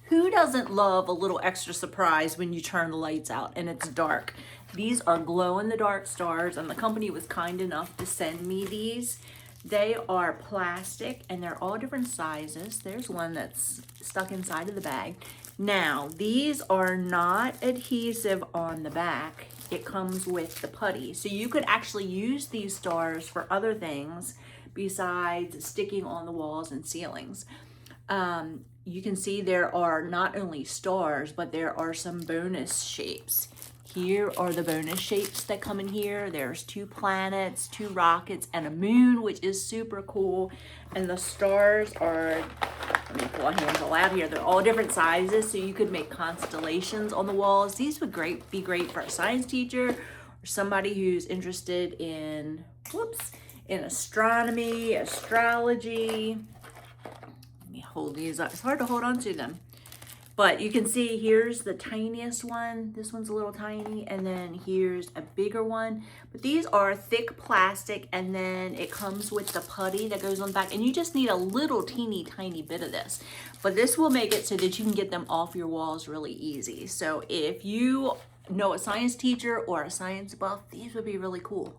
Who doesn't love a little extra surprise when you turn the lights out and it's dark? These are glow-in-the-dark stars, and the company was kind enough to send me these. They are plastic, and they're all different sizes. There's one that's stuck inside of the bag. Now, these are not adhesive on the back. It comes with the putty. So you could actually use these stars for other things besides sticking on the walls and ceilings. You can see there are not only stars, but there are some bonus shapes. Here are the bonus shapes that come in here. There's 2 planets, 2 rockets, and a moon, which is super cool. And the stars are, let me pull a handle out here. They're all different sizes, so you could make constellations on the walls. These would be great for a science teacher or somebody who's interested in, in astronomy, astrology. Let me hold these up. It's hard to hold on to them. But you can see here's the tiniest one. This one's a little tiny, and then here's a bigger one. But these are thick plastic, and then it comes with the putty that goes on the back, and you just need a little teeny tiny bit of this. But this will make it so that you can get them off your walls really easy. So if you know a science teacher or a science buff, these would be really cool.